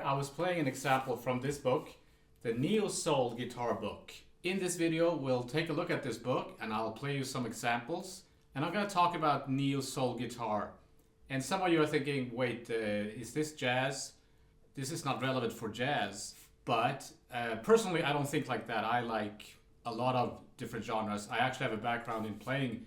I was playing an example from this book, the Neo Soul Guitar Book. In this video, we'll take a look at this book and I'll play you some examples. And I'm going to talk about Neo Soul guitar. And some of you are thinking, wait, is this jazz? This is not relevant for jazz. But personally, I don't think like that. I like a lot of different genres. I actually have a background in playing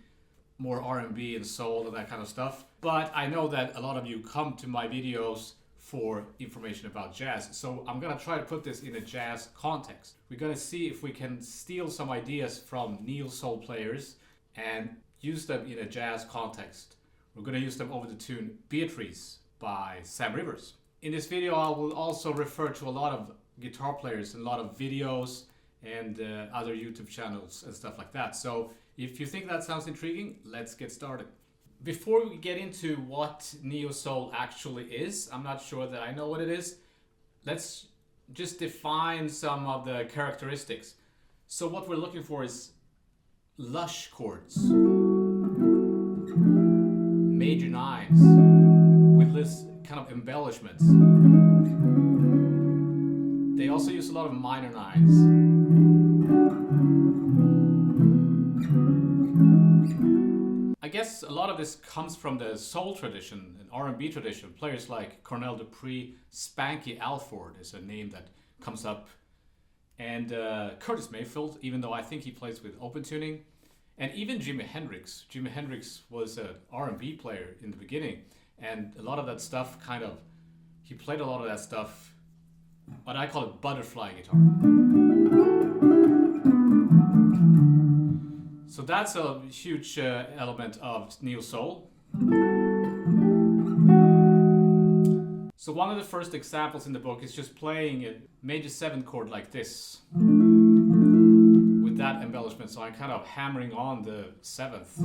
more R&B and soul and that kind of stuff. But I know that a lot of you come to my videos for information about jazz. So I'm gonna try to put this in a jazz context. We're gonna see if we can steal some ideas from neo soul players and use them in a jazz context. We're gonna use them over the tune Beatrice by Sam Rivers. In this video, I will also refer to a lot of guitar players and a lot of videos and other YouTube channels and stuff like that. So if you think that sounds intriguing, let's get started. Before we get into what neo soul actually is, I'm not sure that I know what it is. Let's just define some of the characteristics. So what we're looking for is lush chords, major nines with this kind of embellishments. They also use a lot of minor nines. I guess a lot of this comes from the soul tradition and R&B tradition. Players like Cornell Dupree, Spanky Alford is a name that comes up. And Curtis Mayfield, even though I think he plays with open tuning. And even Jimi Hendrix. Jimi Hendrix was an R&B player in the beginning. And a lot of that stuff he played a lot of that stuff, what I call it butterfly guitar. So that's a huge element of neo soul. So one of the first examples in the book is just playing a major 7 chord like this with that embellishment. So I'm kind of hammering on the 7th.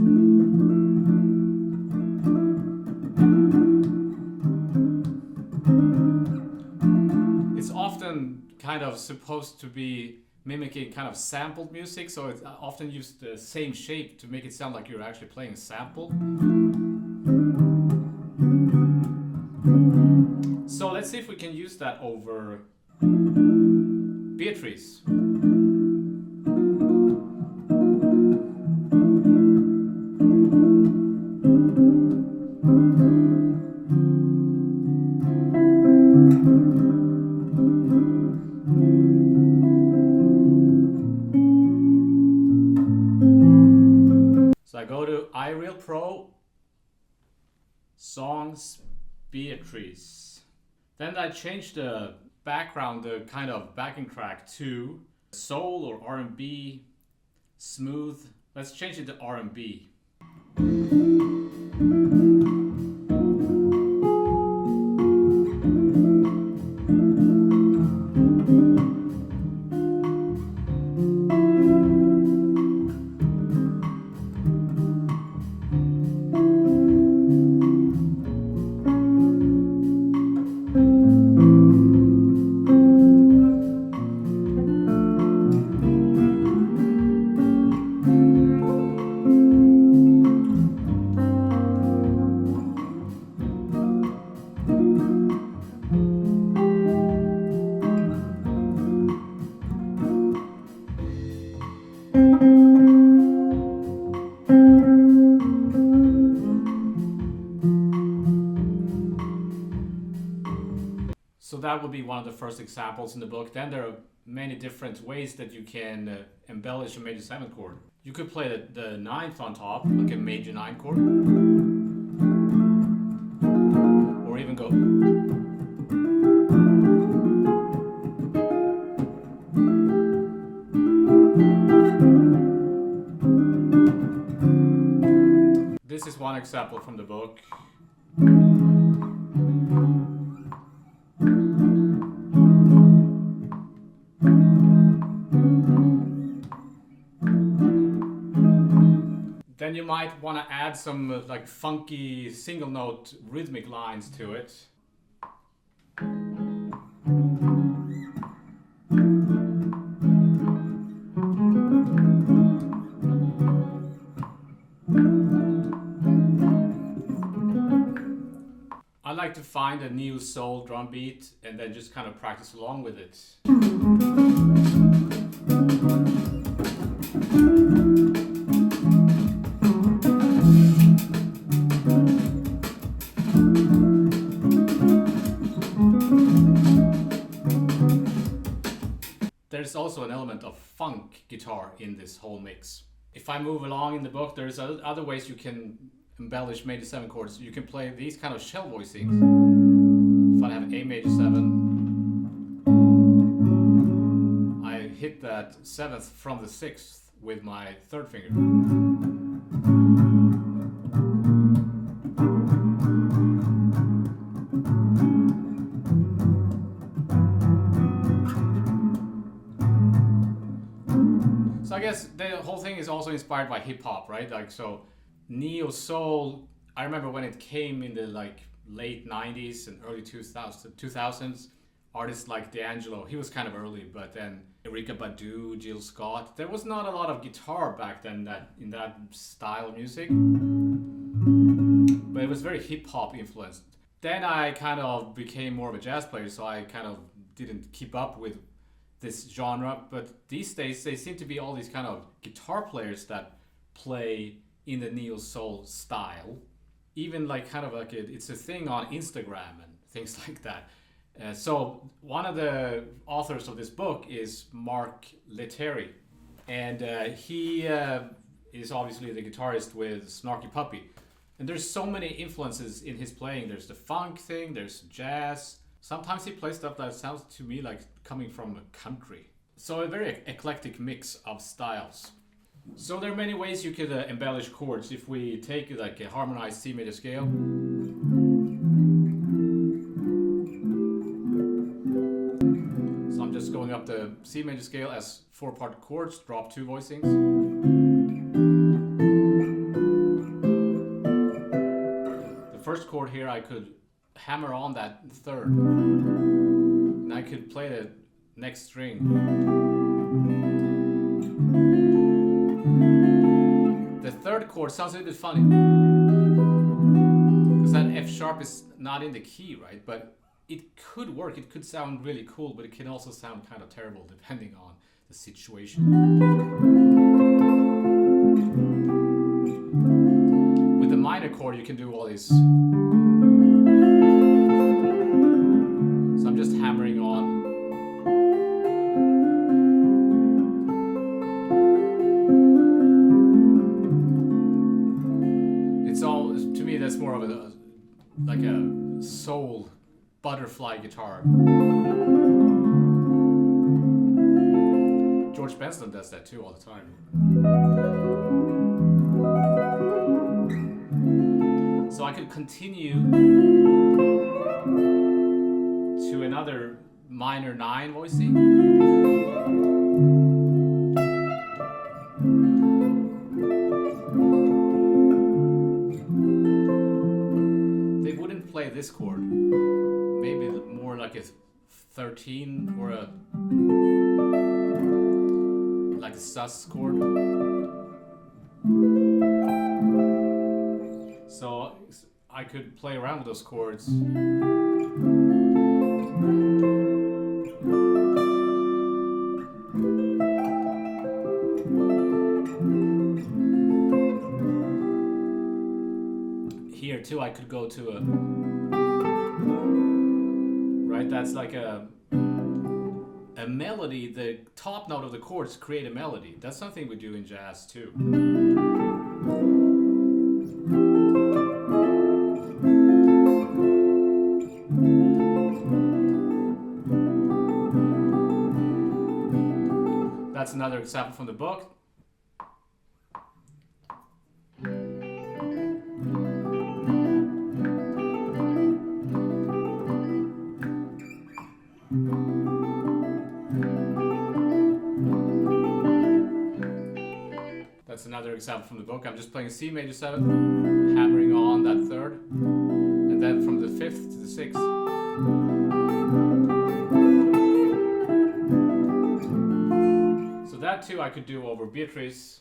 It's often kind of supposed to be mimicking kind of sampled music, so it's often used the same shape to make it sound like you're actually playing a sample. So let's see if we can use that over Beatrice. So I go to iReal Pro, Songs, Beatrice. Then I change the background, the kind of backing track to soul or R&B, smooth. Let's change it to R&B. that would be one of the first examples in the book. Then there are many different ways that you can embellish a major 7 chord. You could play the 9th on top, like a major 9 chord. Or even go... This is one example from the book. Then you might want to add some like funky single note rhythmic lines to it. I like to find a neo soul drum beat and then just kind of practice along with it. There's also an element of funk guitar in this whole mix. If I move along in the book, there's other ways you can embellish major 7 chords. You can play these kind of shell voicings. If I have A major 7, I hit that 7th from the 6th with my 3rd finger. So I guess the whole thing is also inspired by hip hop, right? Like, so neo soul, I remember when it came in the like late 90s and early 2000s, artists like D'Angelo, he was kind of early, but then Erykah Badu, Jill Scott, there was not a lot of guitar back then in that style of music, but it was very hip hop influenced. Then I kind of became more of a jazz player, so I kind of didn't keep up with this genre, but these days they seem to be all these kind of guitar players that play in the neo soul style, even like kind of like it's a thing on Instagram and things like that. So one of the authors of this book is Mark Lettieri, and he is obviously the guitarist with Snarky Puppy, and there's so many influences in his playing. There's the funk thing, there's jazz. Sometimes he plays stuff that sounds to me like coming from a country. So a very eclectic mix of styles. So there are many ways you could embellish chords. If we take like a harmonized C major scale, so I'm just going up the C major scale as 4-part chords, drop 2 voicings. The first chord here I could hammer on that 3rd, and I could play the next string. The 3rd chord sounds a little bit funny because that F sharp is not in the key, right? But it could work, it could sound really cool, but it can also sound kind of terrible depending on the situation. With the minor chord you can do all these. So I'm just hammering on. It's all, to me, that's more of a like a soul butterfly guitar. George Benson does that too all the time. So I could continue to another minor 9 voicing. They wouldn't play this chord. Maybe more like a 13 or a like a sus chord. So I could play around with those chords. Here too I could go to a, right? right? That's like a melody. The top note of the chords create a melody. That's something we do in jazz too. That's another example from the book. That's another example from the book. I'm just playing C major 7, hammering on that third, and then from the 5th to the 6th. So that too I could do over Beatrice.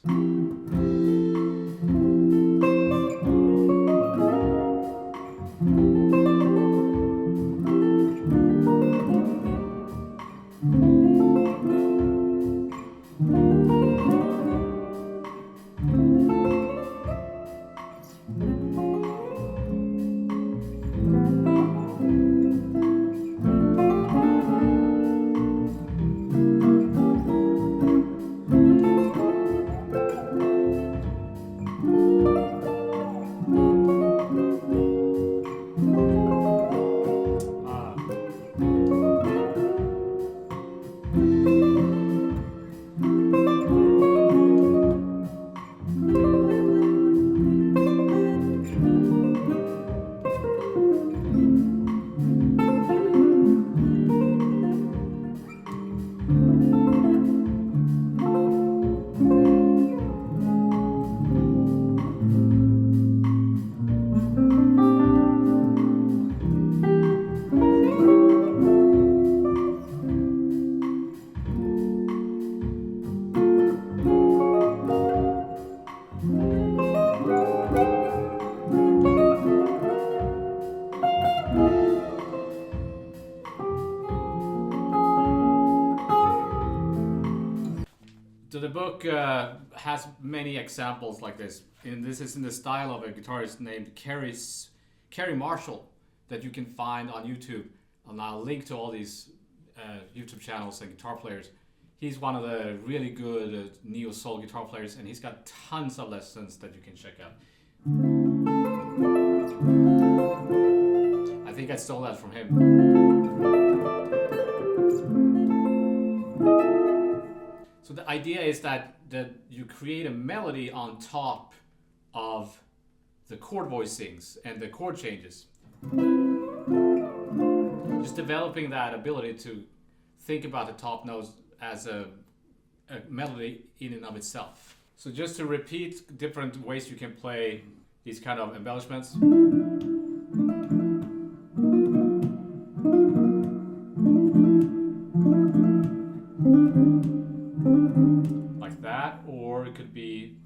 So the book has many examples like this. And this is in the style of a guitarist named Kerry Marshall that you can find on YouTube. And I'll link to all these YouTube channels and guitar players. He's one of the really good neo-soul guitar players, and he's got tons of lessons that you can check out. I think I stole that from him. So the idea is that you create a melody on top of the chord voicings and the chord changes. Just developing that ability to think about the top notes as a melody in and of itself. So just to repeat different ways you can play these kind of embellishments. Like that, or it could be,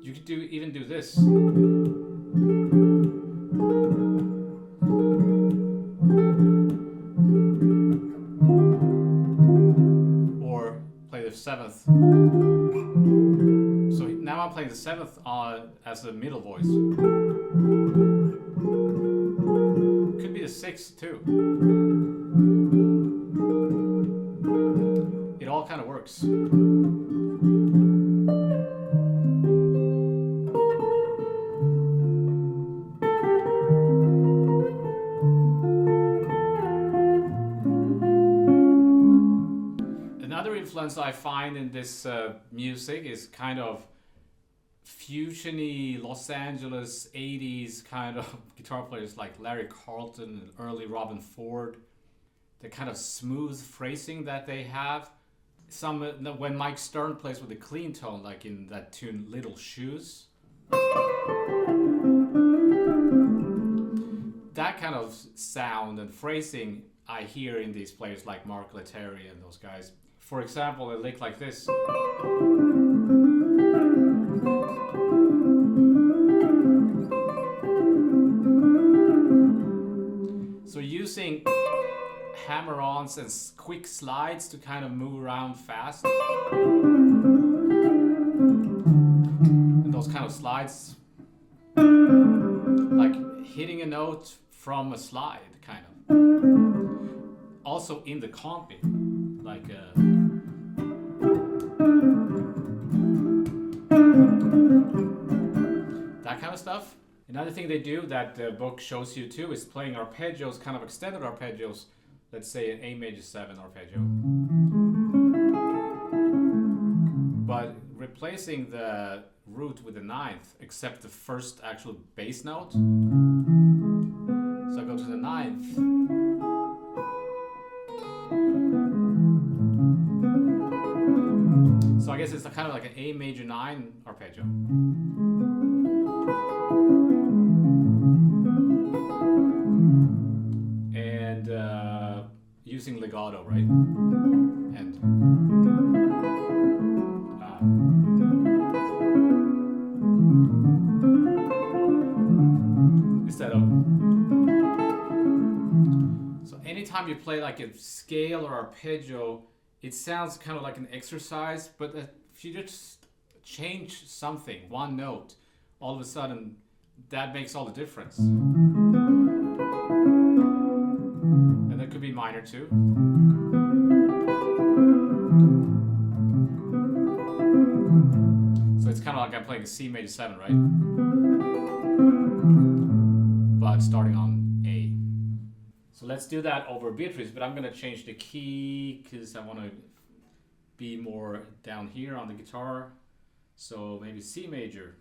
you could even do this. Or play the 7th. So now I'm playing the 7th as a middle voice. Could be the 6th too. It all kind of works. Another influence I find in this music is kind of fusiony Los Angeles 80s kind of guitar players like Larry Carlton and early Robin Ford. The kind of smooth phrasing that they have. When Mike Stern plays with a clean tone, like in that tune Little Shoes. That kind of sound and phrasing I hear in these players like Mark Lettieri and those guys. For example, a lick like this. So using hammer-ons and quick slides to kind of move around fast. And those kind of slides, like hitting a note from a slide, kind of. Also in the comping, like that kind of stuff. Another thing they do that the book shows you too is playing arpeggios, kind of extended arpeggios. Let's say an A major 7 arpeggio. But replacing the root with the ninth, except the first actual bass note. So I go to the ninth. So I guess it's kind of like an A major 9 arpeggio. And using legato, right? And instead of. So anytime you play like a scale or arpeggio, it sounds kind of like an exercise, but if you just change something, one note, all of a sudden that makes all the difference. And that could be minor too. So it's kind of like I'm playing a C major 7, right? But starting on A. So let's do that over Beatrice, but I'm gonna change the key because I want to be more down here on the guitar. So maybe C major.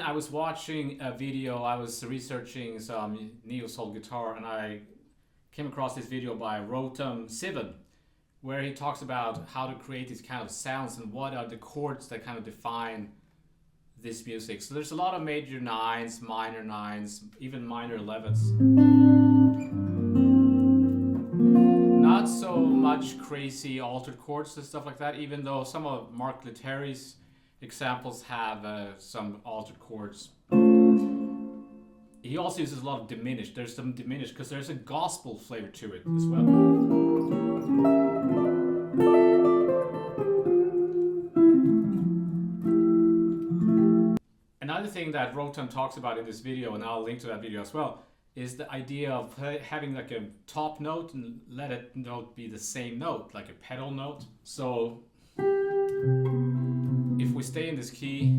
I was watching a video, I was researching some neo-soul guitar, and I came across this video by Rotem Sivan, where he talks about how to create these kind of sounds and what are the chords that kind of define this music. So there's a lot of major 9s, minor 9s, even minor 11s. Not so much crazy altered chords and stuff like that, even though some of Mark Lettieri's examples have some altered chords. He also uses a lot of diminished. There's some diminished because there's a gospel flavor to it as well. Another thing that Rotem talks about in this video, and I'll link to that video as well, is the idea of having like a top note and let a note be the same note, like a pedal note. So if we stay in this key,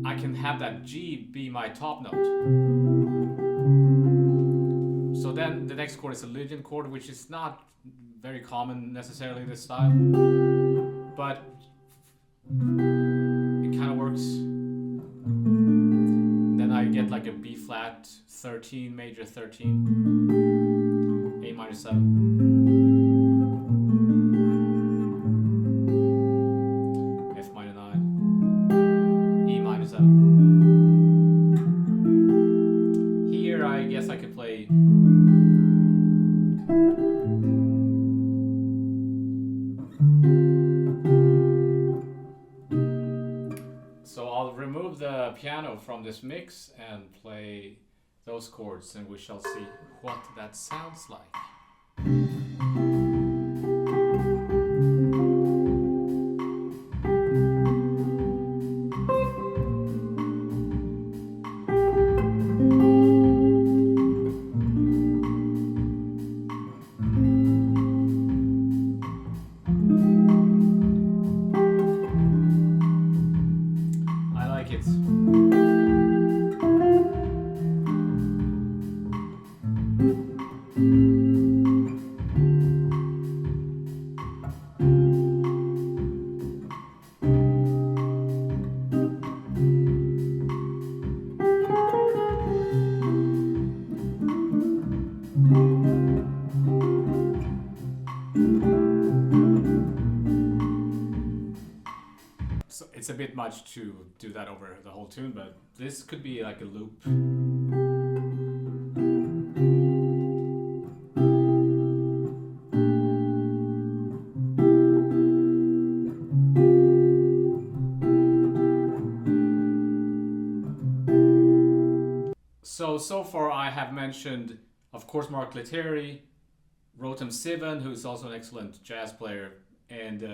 I can have that G be my top note. So then the next chord is a Lydian chord, which is not very common necessarily in this style, but it kind of works. Then I get like a B flat 13, major 13, A minor 7. Here I guess I could play so I'll remove the piano from this mix and play those chords, and we shall see what that sounds like. I like it. much to do that over the whole tune, but this could be like a loop. So far I have mentioned, of course, Mark Lettieri, Rotem Sivan, who's also an excellent jazz player, and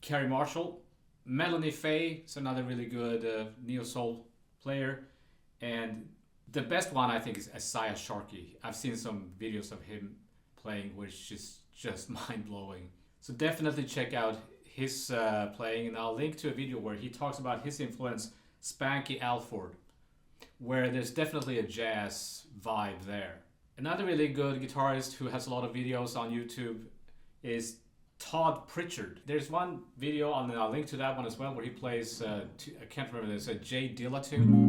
Kerry Marshall. Melanie Faye is another really good neo-soul player. And the best one, I think, is Isaiah Sharkey. I've seen some videos of him playing, which is just mind-blowing. So definitely check out his playing, and I'll link to a video where he talks about his influence, Spanky Alford, where there's definitely a jazz vibe there. Another really good guitarist who has a lot of videos on YouTube is Todd Pritchard. There's one video, and I'll link to that one as well, where he plays, I can't remember, there's a J Dilla tune.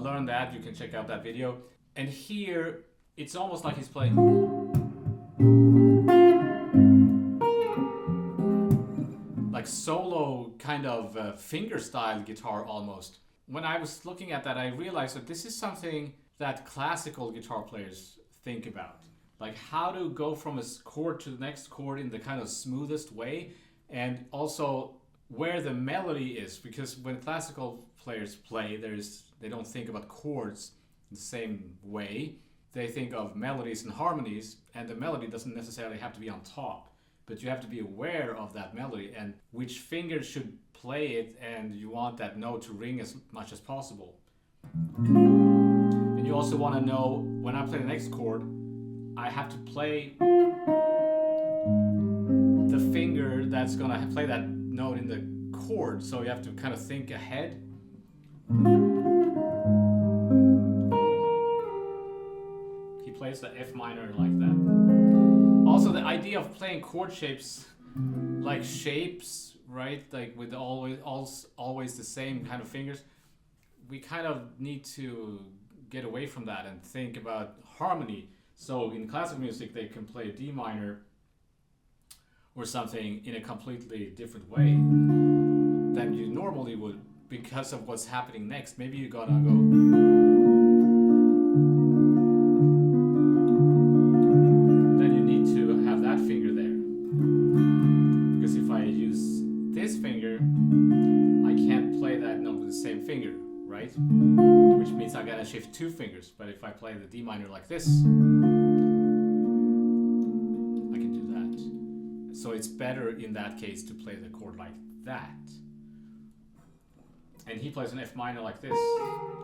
Learn that, you can check out that video. And here it's almost like he's playing like solo kind of finger style guitar almost. When I was looking at that, I realized that this is something that classical guitar players think about, like how to go from a chord to the next chord in the kind of smoothest way, and also where the melody is, because when classical players play, they don't think about chords the same way. They think of melodies and harmonies, and the melody doesn't necessarily have to be on top, but you have to be aware of that melody and which finger should play it, and you want that note to ring as much as possible. And you also want to know, when I play the next chord, I have to play the finger that's gonna play that note in the chord, so you have to kind of think ahead. He plays the F minor like that. Also, the idea of playing chord shapes like shapes, right? Like with always the same kind of fingers. We kind of need to get away from that and think about harmony. So in classical music, they can play a D minor or something in a completely different way than you normally would, because of what's happening next. Maybe you gotta go, then you need to have that finger there, because if I use this finger, I can't play that note with the same finger, right? Which means I gotta shift two fingers. But if I play the D minor like this, I can do that. So it's better in that case to play the chord like that. And he plays an F minor like this,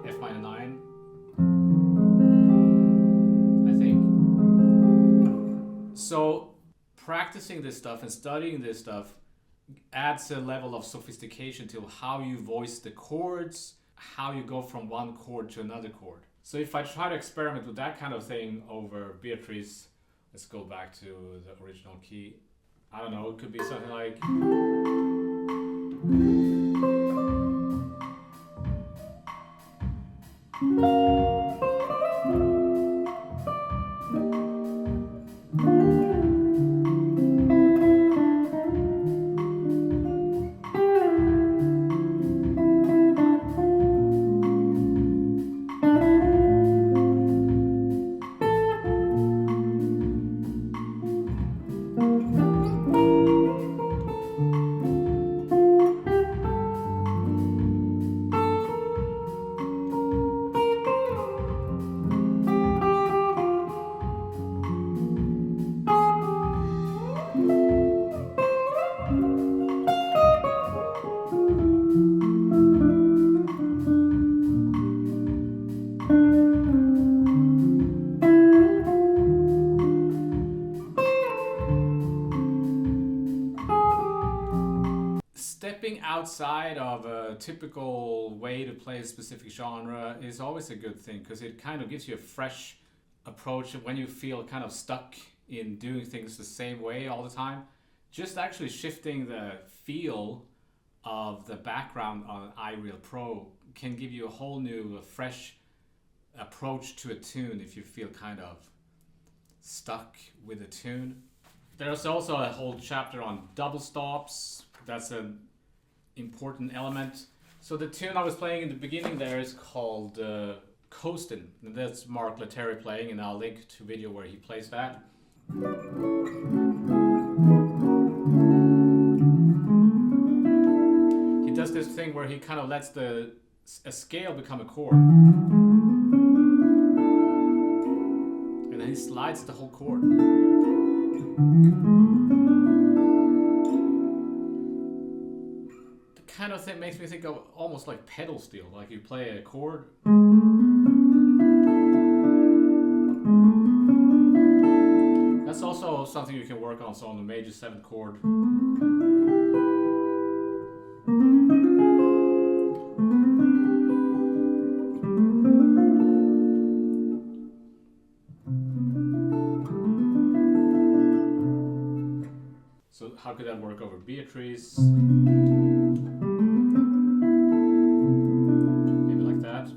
F minor 9, I think. So practicing this stuff and studying this stuff adds a level of sophistication to how you voice the chords, how you go from one chord to another chord. So if I try to experiment with that kind of thing over Beatrice, let's go back to the original key. I don't know, it could be something like... Stepping outside of a typical way to play a specific genre is always a good thing, because it kind of gives you a fresh approach when you feel kind of stuck in doing things the same way all the time. just actually shifting the feel of the background on iReal Pro can give you a whole new, fresh approach to a tune if you feel kind of stuck with a tune. There's also a whole chapter on double stops. That's an important element. So the tune I was playing in the beginning there is called Coastin'. And that's Mark Lettieri playing, and I'll link to a video where he plays that. He does this thing where he kind of lets a scale become a chord. And then he slides the whole chord. The kind of thing makes me think of almost like pedal steel, like you play a chord. That's also something you can work on, so on the major 7th chord. So how could that work over Beatrice? Maybe like that.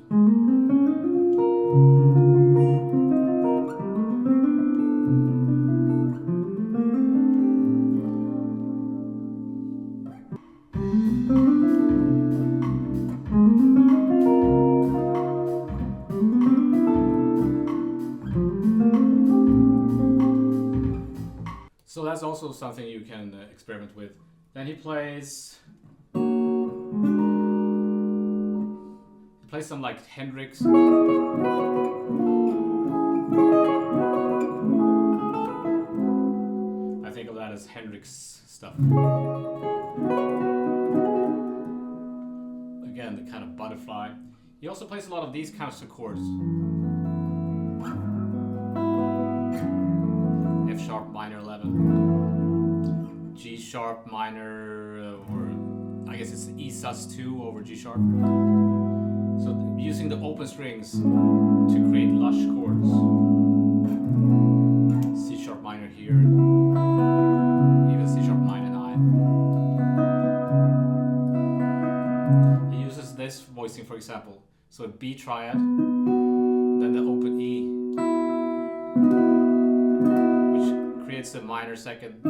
So that's also something you can experiment with. Then he plays some like Hendrix. I think of that as Hendrix stuff. Again, the kind of butterfly. He also plays a lot of these kinds of chords. F sharp minor 11, G sharp minor, or I guess it's E sus2 over G sharp. So using the open strings to create lush chords. C sharp minor here, even C sharp minor 9. He uses this voicing, for example. So a B triad, then the open E, creates the minor 2nd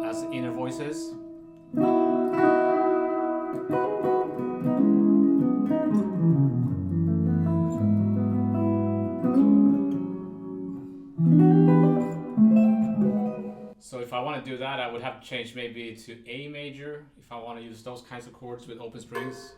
as inner voices. So if I want to do that, I would have to change maybe to A major if I want to use those kinds of chords with open strings.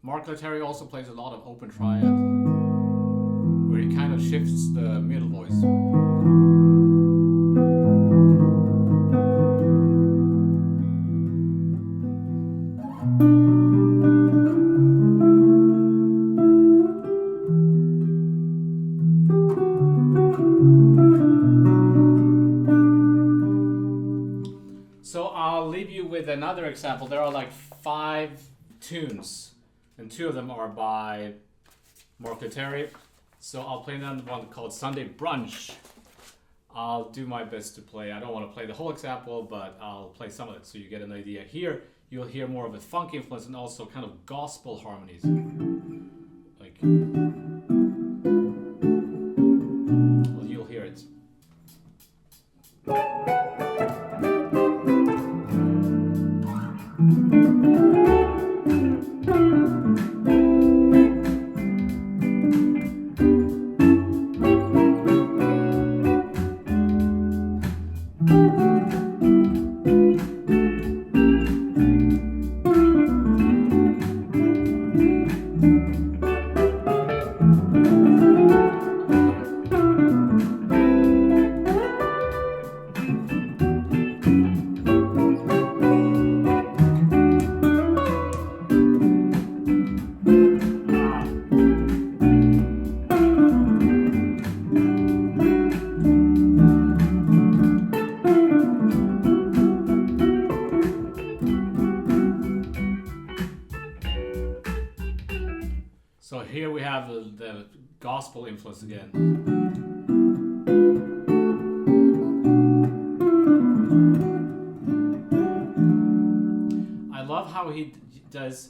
Mark Lettieri also plays a lot of open triad, where he kind of shifts the middle voice. So I'll leave you with another example. There are like 5 tunes, and 2 of them are by Mark Lettieri. So I'll play them one called Sunday Brunch. I'll do my best to play. I don't want to play the whole example, but I'll play some of it so you get an idea. Here you'll hear more of a funk influence and also kind of gospel harmonies. Like, well, you'll hear it. So here we have the gospel influence again. I love how he does.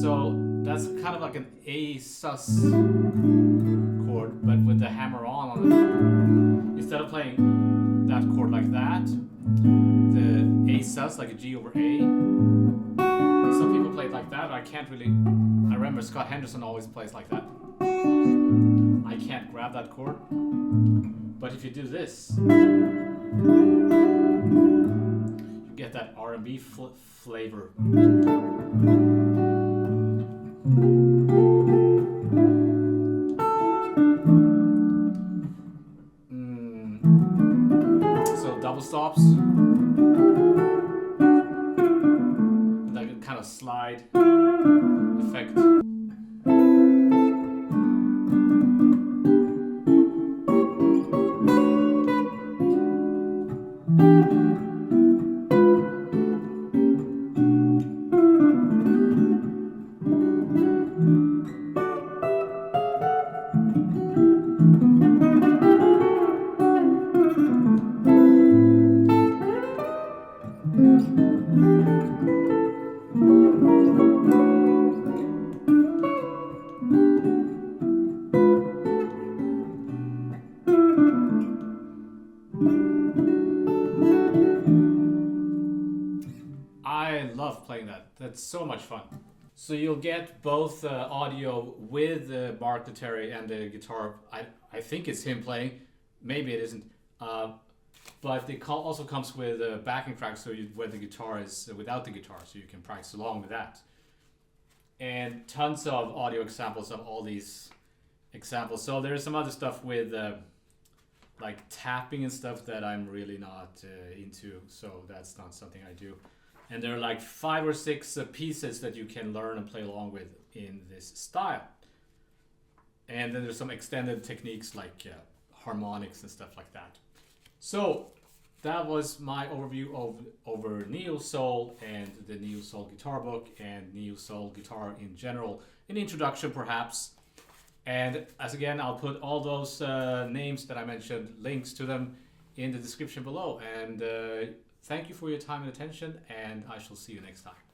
So that's kind of like an A sus chord, but with the hammer on it. Instead of playing that chord like that, the A sus, like a G over A. Some people play it like that. I can't really. I remember Scott Henderson always plays like that. I can't grab that chord. But if you do this, you get that R&B flavor. So double stops. Kind of slide effect. I love playing that. That's so much fun. So you'll get both audio with Mark Lettieri and the guitar. I think it's him playing. Maybe it isn't. But it also comes with a backing track, so where the guitar is without the guitar, so you can practice along with that. And tons of audio examples of all these examples. So there's some other stuff with like tapping and stuff that I'm really not into, so that's not something I do. And there are like 5 or 6 pieces that you can learn and play along with in this style. And then there's some extended techniques like harmonics and stuff like that. So that was my overview over Neo Soul and the Neo Soul guitar book and Neo Soul guitar in general. An introduction perhaps. And as again, I'll put all those names that I mentioned, links to them in the description below. And thank you for your time and attention, and I shall see you next time.